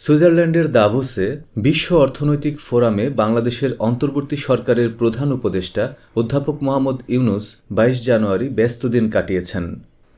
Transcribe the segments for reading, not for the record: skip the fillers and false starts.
সুইজারল্যান্ডের দাভোসে বিশ্ব অর্থনৈতিক ফোরামে বাংলাদেশের অন্তর্বর্তী সরকারের প্রধান উপদেষ্টা অধ্যাপক মোহাম্মদ ইউনূস ২২ জানুয়ারি ব্যস্ত দিন কাটিয়েছেন।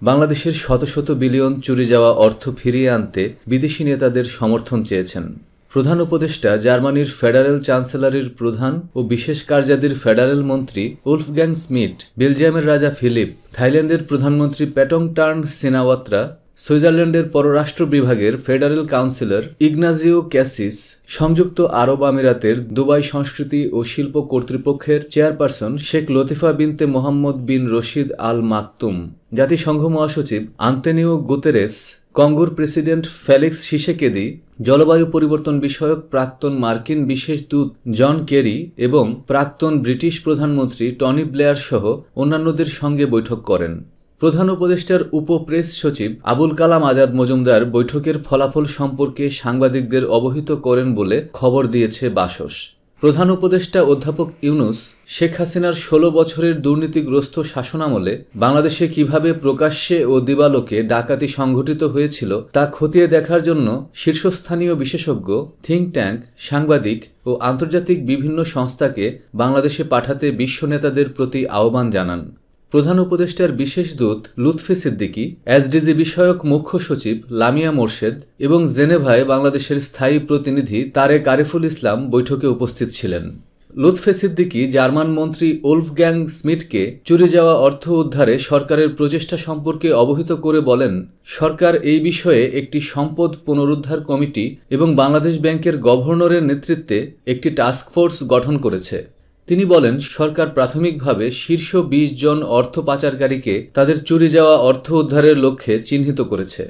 বাংলাদেশের শত শত বিলিয়ন চুরি যাওয়া অর্থ ফিরিয়ে আনতে বিদেশি নেতাদের সমর্থন চেয়েছেন। প্রধান উপদেষ্টা জার্মানির ফেডারেল চ্যান্সেলরের প্রধান ও বিশেষ কার্যাদির ফেডারেল মন্ত্রী উলফগ্যাং স্মিট, বেলজিয়ামের রাজা ফিলিপ, থাইল্যান্ডের প্রধানমন্ত্রী প্যাটংটার্ন সিনাওয়াত্রা, সুইজারল্যান্ডের পররাষ্ট্র বিভাগের ফেডারেল কাউন্সিলর ইগনাজিও ক্যাসিস, সংযুক্ত আরব আমিরাতের দুবাই সংস্কৃতি ও শিল্প কর্তৃপক্ষের চেয়ারপারসন শেখ লতিফা বিনতে মোহাম্মদ বিন রশিদ আল মাকতুম, জাতিসংঘ মহাসচিব আন্তোনিও গুতেরেস, কঙ্গোর প্রেসিডেন্ট ফেলিক্স শিশেকেদি, জলবায়ু পরিবর্তন বিষয়ক প্রাক্তন মার্কিন বিশেষ দূত জন কেরি এবং প্রাক্তন ব্রিটিশ প্রধানমন্ত্রী টনি ব্লেয়ার সহ অন্যান্যদের সঙ্গে বৈঠক করেন। প্রধান উপদেষ্টার উপ-প্রেস সচিব আবুল কালাম আজাদ মজুমদার বৈঠকের ফলাফল সম্পর্কে সাংবাদিকদের অবহিত করেন বলে খবর দিয়েছে বাসস। প্রধান উপদেষ্টা অধ্যাপক ইউনূস শেখ হাসিনার ১৬ বছরের দুর্নীতিগ্রস্ত শাসনামলে বাংলাদেশে কিভাবে প্রকাশ্যে ও দিবালোকে ডাকাতি সংঘটিত হয়েছিল তা খতিয়ে দেখার জন্য শীর্ষস্থানীয় বিশেষজ্ঞ, থিঙ্ক ট্যাঙ্ক, সাংবাদিক ও আন্তর্জাতিক বিভিন্ন সংস্থাকে বাংলাদেশে পাঠাতে বিশ্ব নেতাদের প্রতি আহ্বান জানান। প্রধান উপদেষ্টার বিশেষ দূত লুৎফি সিদ্দিকী, এসডিজি বিষয়ক মুখ্য সচিব লামিয়া মোর্শেদ এবং জেনেভায় বাংলাদেশের স্থায়ী প্রতিনিধি তারেক আরিফুল ইসলাম বৈঠকে উপস্থিত ছিলেন। লুৎফি সিদ্দিকী জার্মান মন্ত্রী উলফগ্যাং স্মিটকে চুরি যাওয়া অর্থ উদ্ধারে সরকারের প্রচেষ্টা সম্পর্কে অবহিত করে বলেন, সরকার এই বিষয়ে একটি সম্পদ পুনরুদ্ধার কমিটি এবং বাংলাদেশ ব্যাংকের গভর্নরের নেতৃত্বে একটি টাস্কফোর্স গঠন করেছে। তিনি বলেন, সরকার প্রাথমিকভাবে শীর্ষ ২০ জন অর্থ পাচারকারীকে তাদের চুরি যাওয়া অর্থ উদ্ধারের লক্ষ্যে চিহ্নিত করেছে।